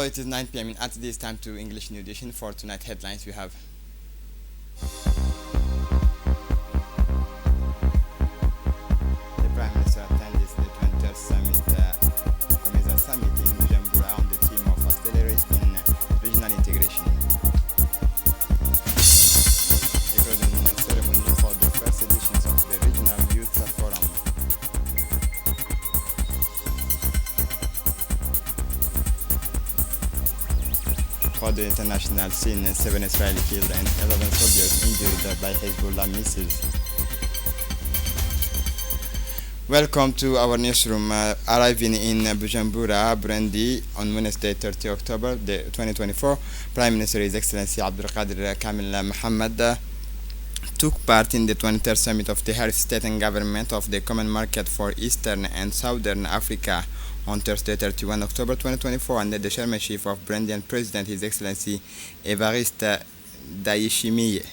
Hello, it is 9 p.m. At this time to English New Edition. For tonight headlines we have the Prime Minister attends the 20th Summit, COMESA Summit in Bujumbura on the theme of accelerating regional integration. The closing ceremony for the first editions of the Regional Youth Forum. For the international scene, 7 Israeli killed and 11 soldiers injured by Hezbollah missiles. Welcome to our newsroom. Arriving in Bujumbura, Burundi on Wednesday, 30 October 2024, Prime Minister His Excellency Abdulkadir Kamil Mohammed took part in the 23rd Summit of the Head of State and Government of the Common Market for Eastern and Southern Africa on Thursday, 31 October 2024, under the chairmanship of Burundian President His Excellency Evariste Ndayishimiye.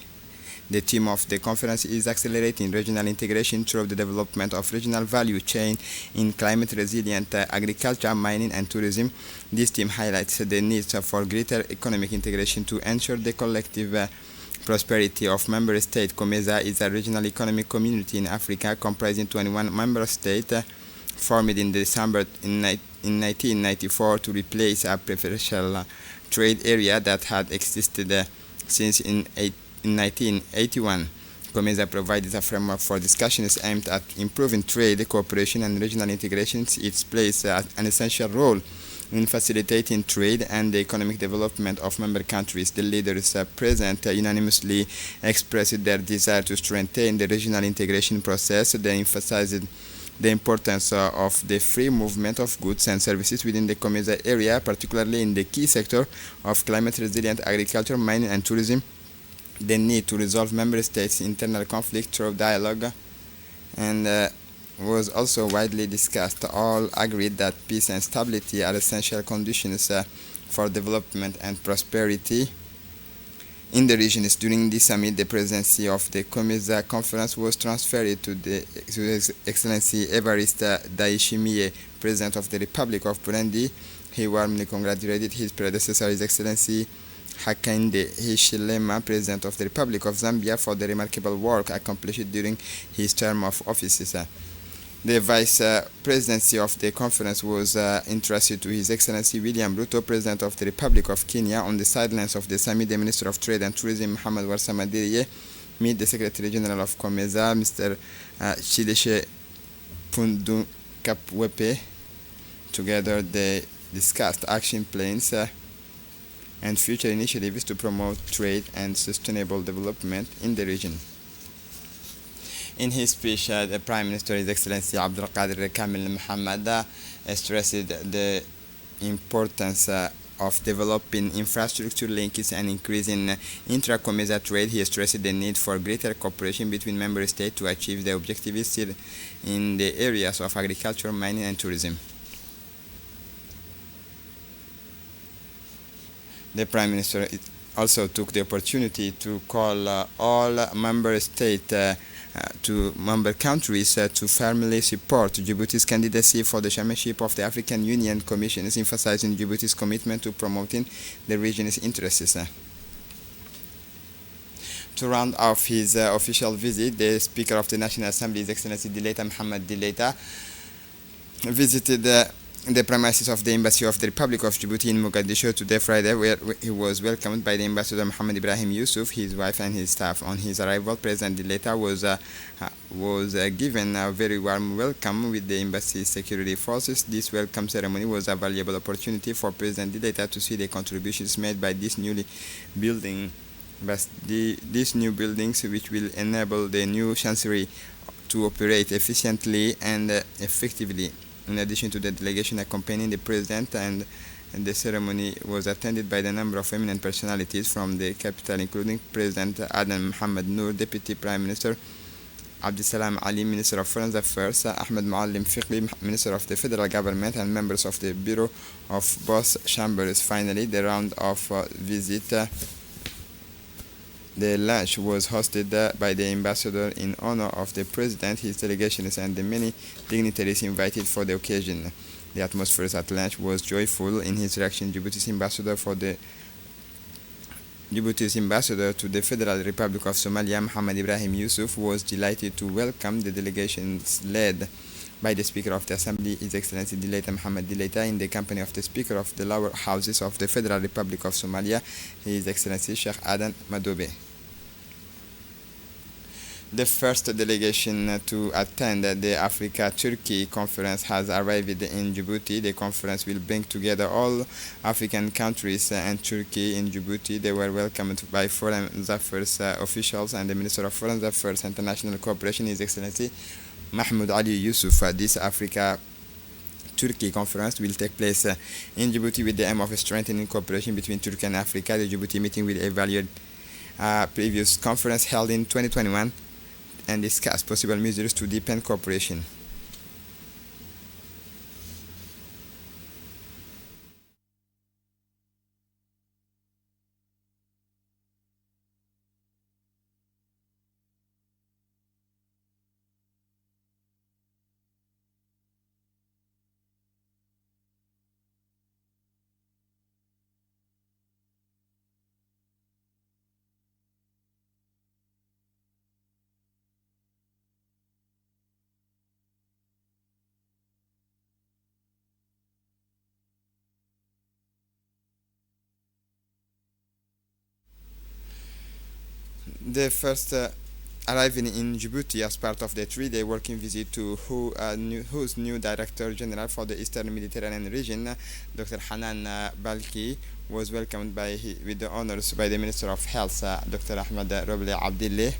The theme of the conference is accelerating regional integration through the development of regional value chain in climate-resilient agriculture, mining, and tourism. This theme highlights the need for greater economic integration to ensure the collective prosperity of member states. COMESA is a regional economic community in Africa comprising 21 member states, formed in December in 1994 to replace a preferential trade area that had existed since in 1981. COMESA provides a framework for discussions aimed at improving trade, cooperation, and regional integration. It plays an essential role in facilitating trade and the economic development of member countries. The leaders present unanimously expressed their desire to strengthen the regional integration process. They emphasized the importance of the free movement of goods and services within the COMESA area, particularly in the key sector of climate-resilient agriculture, mining, and tourism. The need to resolve member states' internal conflict through dialogue and was also widely discussed. All agreed that peace and stability are essential conditions for development and prosperity in the regions. During this summit, the presidency of the COMESA conference was transferred to His Excellency Evariste Ndayishimiye, President of the Republic of Burundi. He warmly congratulated his predecessor, His Excellency Hakainde Hichilema, President of the Republic of Zambia, for the remarkable work accomplished during his term of office. The vice presidency of the conference was entrusted to His Excellency William Ruto, President of the Republic of Kenya. On the sidelines of the summit, the Minister of Trade and Tourism, Mohamed Warsa Madiriye, met the Secretary General of COMESA, Mr. Chideshe Pundu Kapwepe. Together, they discussed action plans and future initiatives to promote trade and sustainable development in the region. In his speech, the Prime Minister, His Excellency Abdulkadir Kamil Mohammed, stressed the importance of developing infrastructure links and increasing intra-COMESA trade. He stressed the need for greater cooperation between member states to achieve the objectives in the areas of agriculture, mining, and tourism. The Prime Minister also took the opportunity to call all member states to member countries to firmly support Djibouti's candidacy for the chairmanship of the African Union Commission, emphasizing Djibouti's commitment to promoting the region's interests. To round off his official visit, the Speaker of the National Assembly, His Excellency Dileita Mohamed Dileita, visited the premises of the Embassy of the Republic of Djibouti in Mogadishu today, Friday, where he was welcomed by the Ambassador Mohammed Ibrahim Yusuf, his wife, and his staff. On his arrival, President Dileita was given a very warm welcome with the embassy security forces. This welcome ceremony was a valuable opportunity for President Dileita to see the contributions made by this newly building, these new buildings, which will enable the new chancellery to operate efficiently and effectively. In addition to the delegation accompanying the President, and the ceremony was attended by the number of eminent personalities from the capital, including President Adam Mohamed Noor, Deputy Prime Minister Abdisalam Ali, Minister of Foreign Affairs, Ahmed Muallim Fiqli, Minister of the Federal Government, and members of the Bureau of both chambers. Finally, the round of visit The lunch was hosted by the ambassador in honor of the president, his delegations, and the many dignitaries invited for the occasion. The atmosphere at lunch was joyful. In his reaction, Djibouti's ambassador to the Federal Republic of Somalia, Mohammed Ibrahim Yusuf, was delighted to welcome the delegations led by the Speaker of the Assembly, His Excellency Dileita Mohammed Dileita, in the company of the Speaker of the lower houses of the Federal Republic of Somalia, His Excellency Sheikh Adan Madobe. The first delegation to attend the Africa-Turkey conference has arrived in Djibouti. The conference will bring together all African countries and Turkey in Djibouti. They were welcomed by Foreign Affairs officials and the Minister of Foreign Affairs and International Cooperation, His Excellency Mahmoud Ali Yusuf. This Africa-Turkey conference will take place in Djibouti with the aim of strengthening cooperation between Turkey and Africa. The Djibouti meeting will evaluate previous conference held in 2021 and discuss possible measures to deepen cooperation. The first arriving in Djibouti as part of the three-day working visit to whose new Director General for the Eastern Mediterranean region, Dr. Hanan Balki, was welcomed with the honors by the Minister of Health, Dr. Ahmed Roble Abdillah.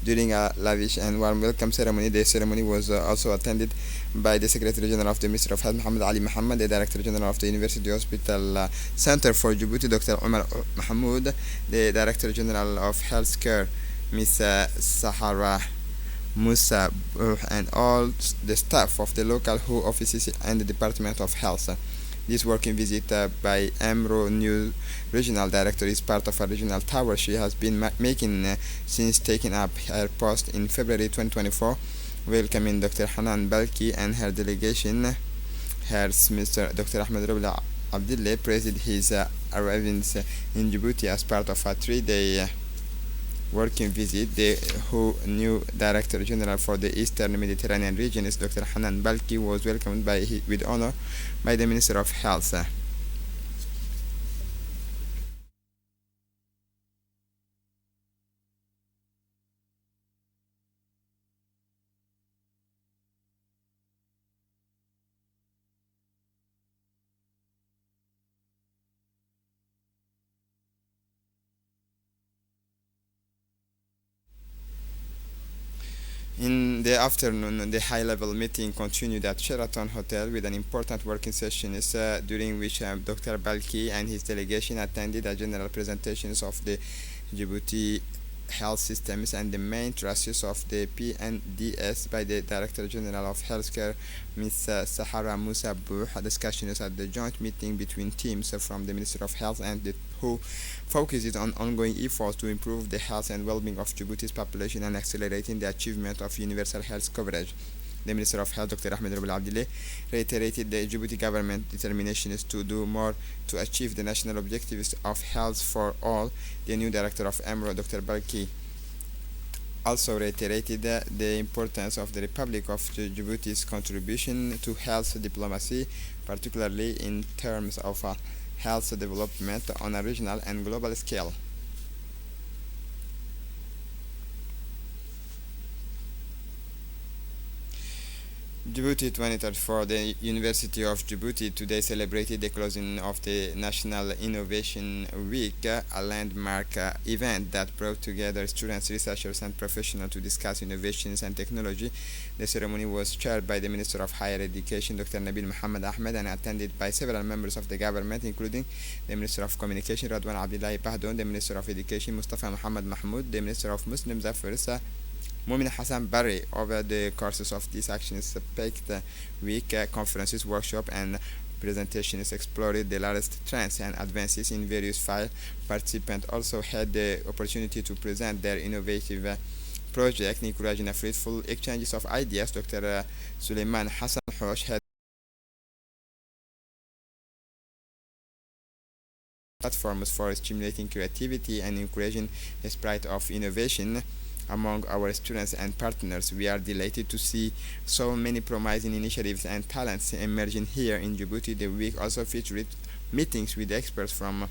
During a lavish and warm welcome ceremony, the ceremony was also attended by the Secretary General of the Ministry of Health, Mohammed Ali Mohammed, the Director General of the University Hospital Center for Djibouti, Dr. Omar Mahmoud, the Director General of Healthcare, Ms. Sahara Musa, and all the staff of the local WHO offices and the Department of Health. This working visit by EMRO new regional director is part of a regional tour she has been making since taking up her post in February 2024, welcoming Dr. Hanan Balki and her delegation. Mr. Dr. Ahmed Roble Abdillah praised his arrivals in Djibouti as part of a three-day working visit. The WHO new Director General for the Eastern Mediterranean region, Dr. Hanan Balki, was welcomed with honor by the Minister of Health. In the afternoon, the high-level meeting continued at Sheraton Hotel with an important working session during which Dr. Balki and his delegation attended a general presentations of the Djibouti health systems and the main thrusts of the PNDS by the Director General of Healthcare, Ms. Sahara Musa Bouh. Discussions at the joint meeting between teams from the Ministry of Health and the WHO focuses on ongoing efforts to improve the health and well-being of Djibouti's population and accelerating the achievement of universal health coverage. The Minister of Health, Dr. Ahmed Roble Abdillah, reiterated the Djibouti government determinations to do more to achieve the national objectives of health for all. The new director of EMRO, Dr. Balki, also reiterated the importance of the Republic of Djibouti's contribution to health diplomacy, particularly in terms of health development on a regional and global scale. Djibouti 2034, the University of Djibouti today celebrated the closing of the National Innovation Week, a landmark event that brought together students, researchers, and professionals to discuss innovations and technology. The ceremony was chaired by the Minister of Higher Education, Dr. Nabil Mohammed Ahmed, and attended by several members of the government, including the Minister of Communication, Radwan Abdullahi Pahdon, the Minister of Education, Mustafa Muhammad Mahmoud, the Minister of Muslim Affairs, Mumin Hassan Barry. Over the courses of this action-packed week, conferences, workshops, and presentations explored the latest trends and advances in various fields. Participants also had the opportunity to present their innovative projects, encouraging a fruitful exchanges of ideas. Dr. Suleiman Hassan Hosh had platforms for stimulating creativity and encouraging the spirit of innovation among our students and partners. We are delighted to see so many promising initiatives and talents emerging here in Djibouti. The week also featured meetings with experts from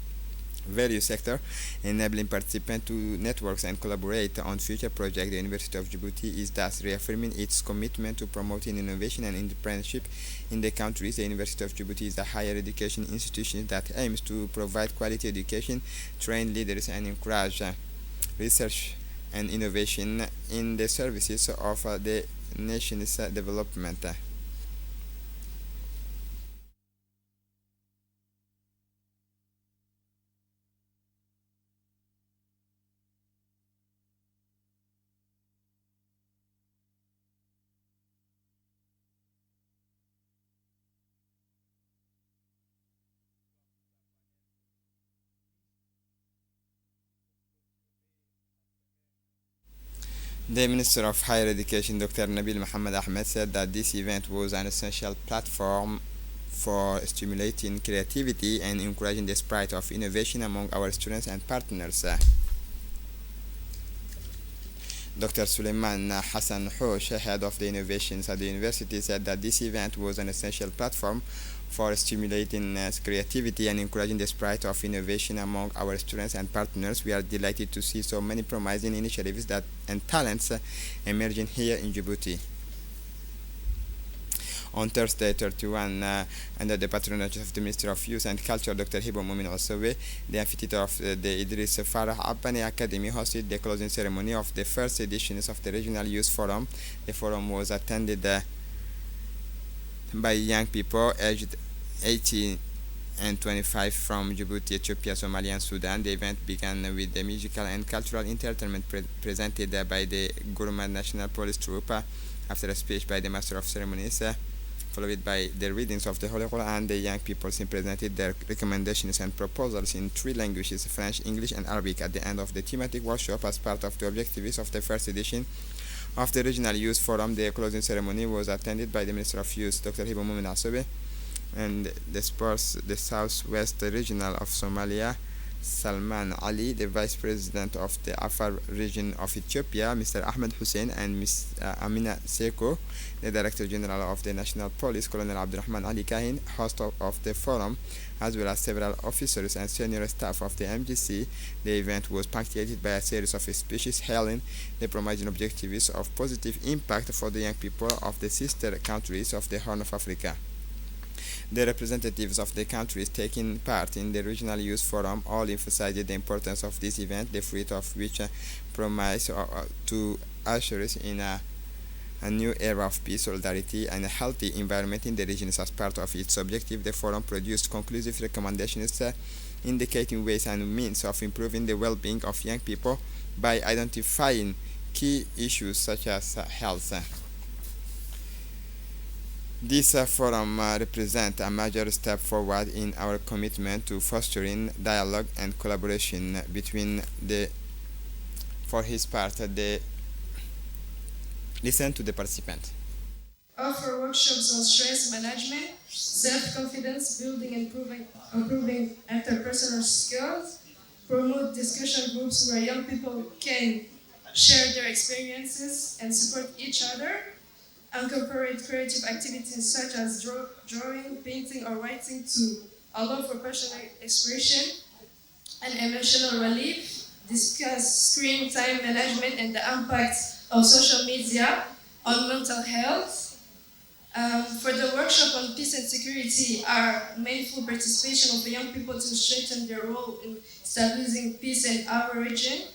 various sectors, enabling participants to network and collaborate on future projects. The University of Djibouti is thus reaffirming its commitment to promoting innovation and entrepreneurship in the country. The University of Djibouti is a higher education institution that aims to provide quality education, train leaders, and encourage research and innovation in the services of the nation's development. The Minister of Higher Education, Dr. Nabil Mohammed Ahmed, said that this event was an essential platform for stimulating creativity and encouraging the spirit of innovation among our students and partners. Dr. Suleiman Hassan Hosh, head of the innovations at the university, said that this event was an essential platform for stimulating creativity and encouraging the spirit of innovation among our students and partners. We are delighted to see so many promising initiatives and talents emerging here in Djibouti. On Thursday, 31, under the patronage of the Minister of Youth and Culture, Dr. Hibo Mumin Osawe, the amphitheater of the Idris Farah Abbani Academy hosted the closing ceremony of the first editions of the Regional Youth Forum. The forum was attended by young people aged 18 and 25 from Djibouti, Ethiopia, Somalia, and Sudan. The event began with the musical and cultural entertainment presented by the Guruma National Police Troop after a speech by the Master of Ceremonies, followed by the readings of the Holy Quran. The young people presented their recommendations and proposals in three languages, French, English, and Arabic, at the end of the thematic workshop. As part of the objectives of the first edition of the Regional Youth Forum, the closing ceremony was attended by the Minister of Youth, Dr. Hibo Mumin Asobe, and the sports, the Southwest Regional of Somalia, Salman Ali, the Vice President of the Afar region of Ethiopia, Mr. Ahmed Hussein, and Ms. Amina Seko, the Director General of the National Police, Colonel Abdurrahman Ali Kahin, host of the forum, as well as several officers and senior staff of the MGC. The event was punctuated by a series of speeches hailing the promising objectives of positive impact for the young people of the sister countries of the Horn of Africa. The representatives of the countries taking part in the Regional Youth Forum all emphasized the importance of this event, the fruit of which promise to usher us in a new era of peace, solidarity, and a healthy environment in the regions. As part of its objective, the forum produced conclusive recommendations indicating ways and means of improving the well-being of young people by identifying key issues such as health. This forum represents a major step forward in our commitment to fostering dialogue and collaboration between for his part, listen to the participant. Offer workshops on stress management, self-confidence building, and improving interpersonal skills, promote discussion groups where young people can share their experiences and support each other, incorporate creative activities such as drawing, painting, or writing to allow for personal expression and emotional relief, discuss screen time management and the impact of social media on mental health. For the workshop on peace and security, our mindful participation of the young people to strengthen their role in stabilizing peace in our region,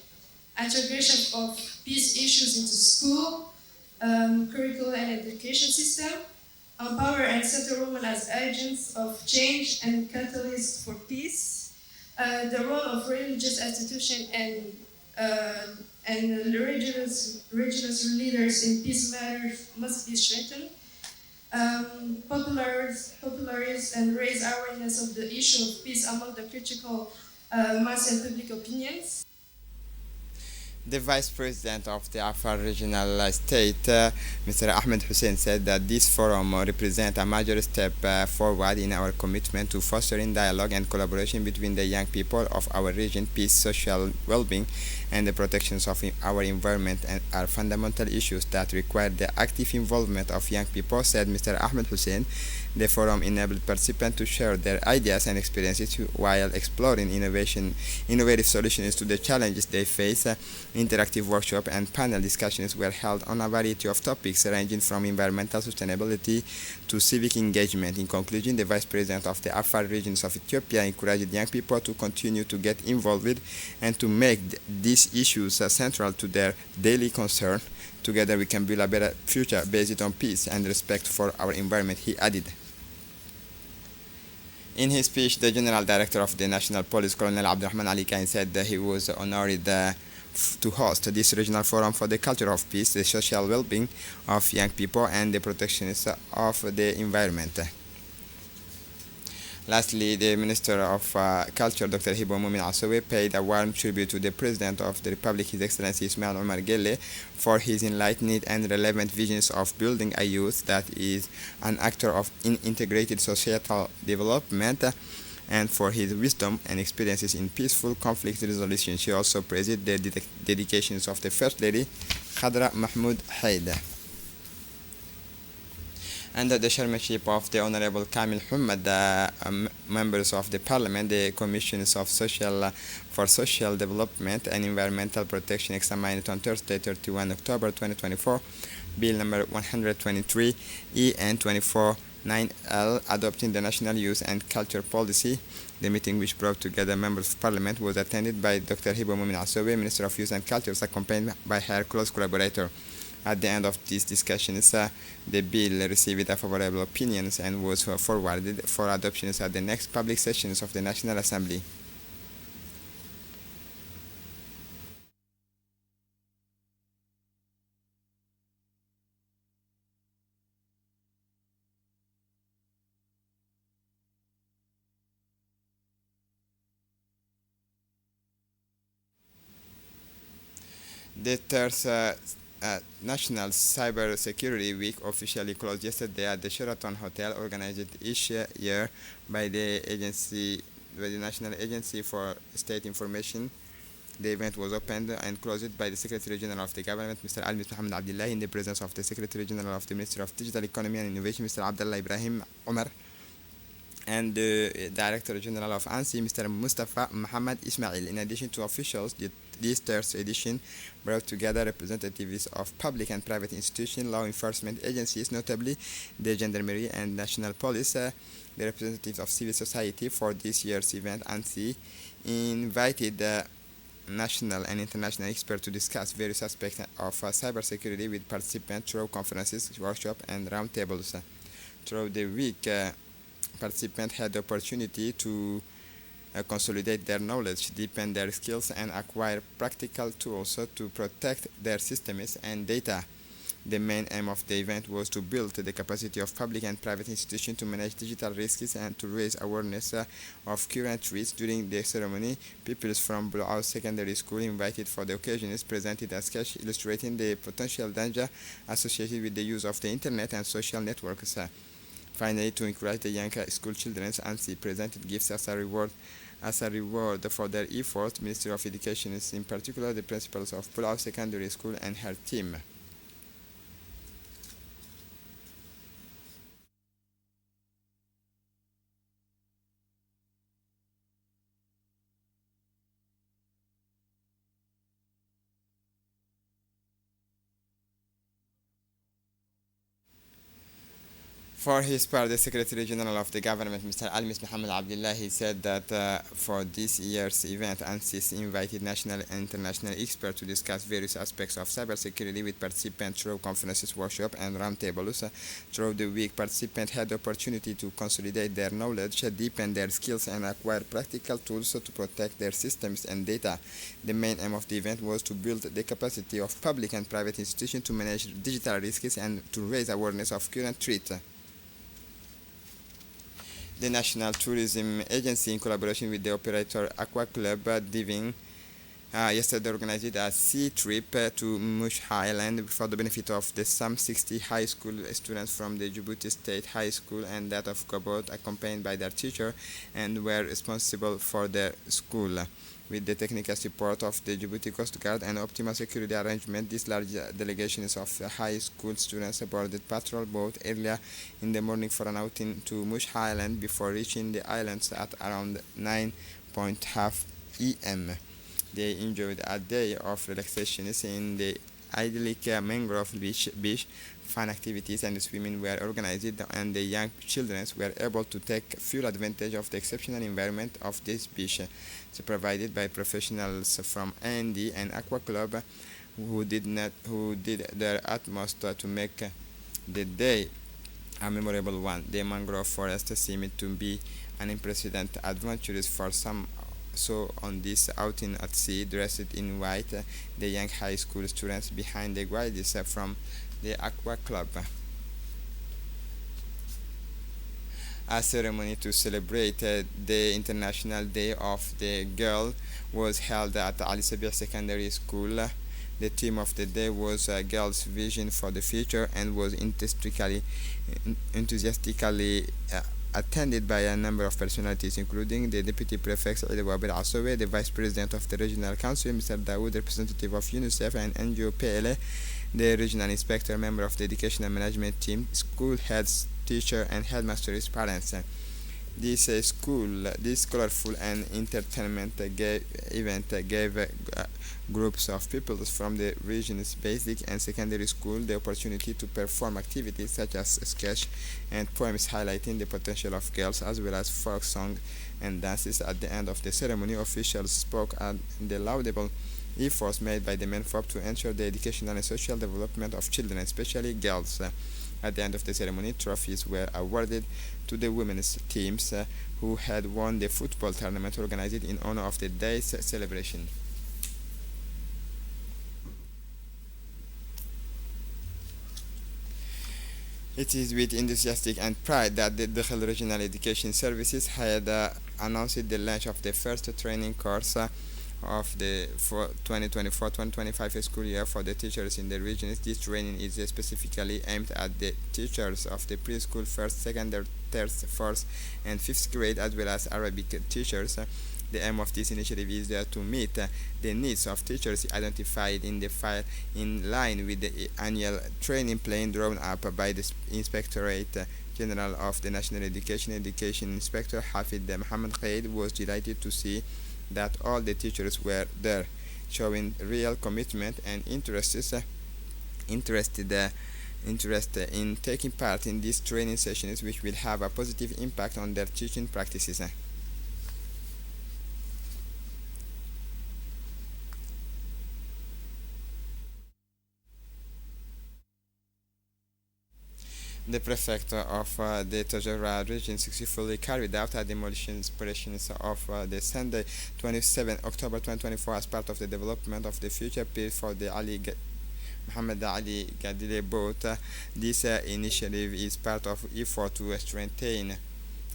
integration of peace issues into school, curriculum and education system, empower and center women as agents of change and catalysts for peace, the role of religious institutions and religious leaders in peace matters must be strengthened. Popularize and raise awareness of the issue of peace among the critical mass and public opinions. The Vice President of the Afar Regional State, Mr. Ahmed Hussein, said that this forum represents a major step forward in our commitment to fostering dialogue and collaboration between the young people of our region. Peace, social well-being, and the protections of our environment and are fundamental issues that require the active involvement of young people, said Mr. Ahmed Hussein. The forum enabled participants to share their ideas and experiences while exploring innovative solutions to the challenges they face. Interactive workshops and panel discussions were held on a variety of topics ranging from environmental sustainability to civic engagement. In conclusion, the Vice President of the Afar regions of Ethiopia encouraged young people to continue to get involved and to make these issues central to their daily concern. Together we can build a better future based on peace and respect for our environment, he added. In his speech, the General Director of the National Police, Colonel Abdurrahman Ali Kain, said that he was honored to host this regional forum for the culture of peace, the social well-being of young people, and the protection of the environment. Lastly, the Minister of Culture, Dr. Hibo Mumin Asowe, paid a warm tribute to the President of the Republic, His Excellency Ismail Omar Gelle, for his enlightened and relevant visions of building a youth that is an actor in integrated societal development, and for his wisdom and experiences in peaceful conflict resolution. She also praised the dedications of the First Lady, Khadra Mahmoud Haida. Under the chairmanship of the Honorable Kamil Humad, the members of the Parliament, the Commissions for Social Development and Environmental Protection examined on Thursday, 31 October 2024, Bill number 123E and 24/9L, adopting the National Youth and Culture Policy. The meeting, which brought together members of Parliament, was attended by Dr. Hibo Mumin Asowe, Minister of Youth and Culture, accompanied by her close collaborator. At the end of these discussions, the bill received a favorable opinions and was forwarded for adoption at the next public sessions of the National Assembly. The third National Cyber Security Week officially closed yesterday at the Sheraton Hotel, organized each year by the National Agency for State Information. The event was opened and closed by the Secretary General of the Government, Mr. Almis Mohamed Abdullah, in the presence of the Secretary General of the Ministry of Digital Economy and Innovation, Mr. Abdullah Ibrahim Omar, and the Director General of ANSI, Mr. Mustafa Muhammad Ismail. In addition to officials, this third edition brought together representatives of public and private institutions, law enforcement agencies, notably the Gendarmerie and National Police. The representatives of civil society for this year's event, ANSI, invited national and international experts to discuss various aspects of cybersecurity with participants through conferences, workshops, and roundtables. Throughout the week, participants had the opportunity to consolidate their knowledge, deepen their skills, and acquire practical tools to protect their systems and data. The main aim of the event was to build the capacity of public and private institutions to manage digital risks and to raise awareness of current threats. During the ceremony, pupils from Bulao Secondary School, invited for the occasion, presented a sketch illustrating the potential danger associated with the use of the internet and social networks. Finally, to encourage the young school children, ANSI presented gifts as a reward for their efforts. Ministry of Education is in particular the principals of Bulao Secondary School and her team. For his part, the Secretary General of the Government, Mr. Almis Mohamed Abdullah, he said that for this year's event, ANSYS invited national and international experts to discuss various aspects of cybersecurity with participants through conferences, workshops, and roundtables. Throughout the week, participants had the opportunity to consolidate their knowledge, deepen their skills, and acquire practical tools to protect their systems and data. The main aim of the event was to build the capacity of public and private institutions to manage digital risks and to raise awareness of current threats. The National Tourism Agency, in collaboration with the operator Aqua Club Diving, yesterday organized a sea trip to Mush Island for the benefit of the some 60 high school students from the Djibouti State High School and that of Gobot, accompanied by their teacher, and were responsible for their school. With the technical support of the Djibouti Coast Guard and optimal security arrangement, this large delegation of high school students boarded patrol boat earlier in the morning for an outing to Mush Island before reaching the islands at around 9:30 em. They enjoyed a day of relaxation in the idyllic mangrove beach. Fun activities and swimming were organized, and the young children were able to take full advantage of the exceptional environment of this beach, provided by professionals from A&D and Aqua Club, who did their utmost to make the day a memorable one. The mangrove forest seemed to be an unprecedented adventure for some. So on this outing at sea, dressed in white, the young high school students behind the guides from the Aqua Club. A ceremony to celebrate the International Day of the Girl was held at Ali Sabih Secondary School. The theme of the day was Girls' Vision for the Future and was enthusiastically attended by a number of personalities, including the Deputy Prefect Saïd Wabil Assowe, the Vice President of the Regional Council, Mr. Dawood, representative of UNICEF and NGO PLA, the Regional Inspector, member of the Educational Management Team, school heads, teacher, and headmasters' parents. This colorful and entertainment event gave groups of pupils from the region's basic and secondary school the opportunity to perform activities such as sketch and poems highlighting the potential of girls, as well as folk song and dances. At the end of the ceremony, officials spoke on the laudable efforts made by the MENFOP to ensure the educational and social development of children, especially girls. At the end of the ceremony, trophies were awarded to the women's teams who had won the football tournament organized in honor of the day's celebration. It is with enthusiastic and pride that the Dakhel Regional Education Services had announced the launch of the first training course of the 2024-2025 school year for the teachers in the regions. This training is specifically aimed at the teachers of the preschool, first, second, third, fourth, and fifth grade, as well as Arabic teachers. The aim of this initiative is to meet the needs of teachers identified in the file, in line with the annual training plan drawn up by the Inspectorate General of the National Education Inspector Hafid Mohammed Khaid was delighted to see that all the teachers were there, showing real commitment and interest in taking part in these training sessions, which will have a positive impact on their teaching practices. The prefect of the Tajara region successfully carried out a demolition operations of the Sunday 27 October 2024 as part of the development of the future pier for the Muhammad Ali Gadile boat. This initiative is part of effort to strengthen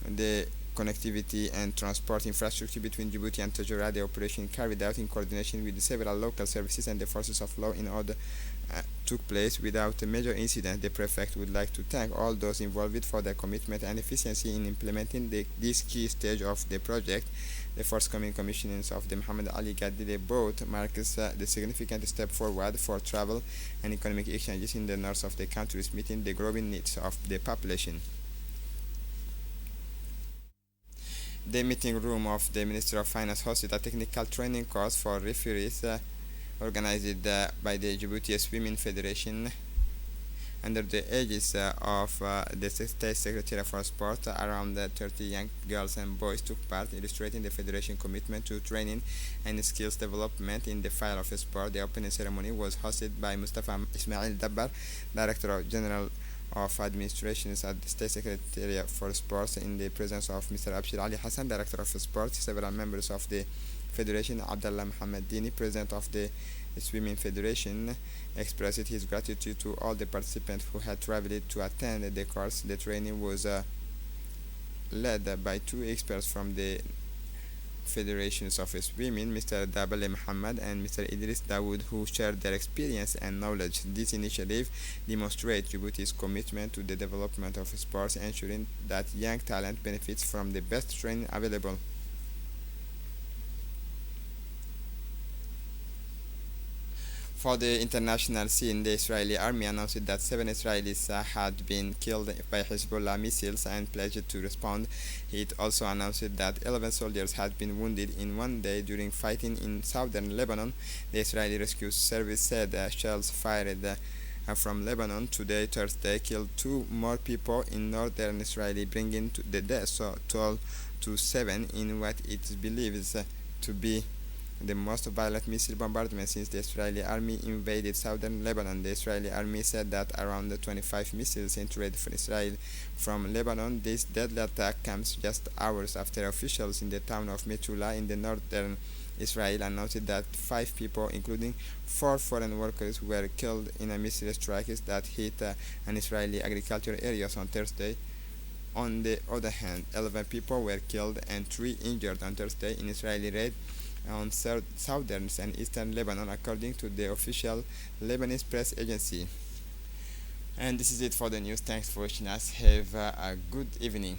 the connectivity and transport infrastructure between Djibouti and Tajara. The operation carried out in coordination with several local services and the forces of law in order took place without a major incident. The prefect would like to thank all those involved for their commitment and efficiency in implementing this key stage of the project. The forthcoming commissioning of the Muhammad Ali Gadile boat marks the significant step forward for travel and economic exchanges in the north of the country, meeting the growing needs of the population. The meeting room of the Ministry of Finance hosted a technical training course for referees organized by the Djibouti Swimming Federation under the aegis of the State Secretary for Sport. Around 30 young girls and boys took part, illustrating the Federation commitment to training and skills development in the field of sport. The opening ceremony was hosted by Mustafa Ismail Dabbar, Director General of Administrations at the State Secretary for Sports, in the presence of Mr. Abshir Ali Hassan, Director of Sports. Several members of the Federation, Abdullah Muhammad Dini, President of the Swimming Federation, expressed his gratitude to all the participants who had traveled to attend the course. The training was led by two experts from Federations of Women, Mr. Dabale Muhammad and Mr. Idris Dawood, who shared their experience and knowledge. This initiative demonstrates Djibouti's commitment to the development of sports, ensuring that young talent benefits from the best training available. For the international scene, the Israeli army announced that 7 Israelis had been killed by Hezbollah missiles and pledged to respond. It also announced that 11 soldiers had been wounded in one day during fighting in southern Lebanon. The Israeli Rescue Service said shells fired from Lebanon today, Thursday, killed 2 more people in northern Israel, bringing the death toll to 7 in what it believes to be the most violent missile bombardment since the Israeli army invaded southern Lebanon. The Israeli army said that around 25 missiles entered from Israel from Lebanon. This deadly attack comes just hours after officials in the town of Metula in the northern Israel announced that 5 people, including 4 foreign workers, were killed in a missile strike that hit an Israeli agricultural area on Thursday. On the other hand, 11 people were killed and 3 injured on Thursday in Israeli raid on southern and eastern Lebanon, according to the official Lebanese press agency. And this is it for the news. Thanks for watching us. Have a good evening.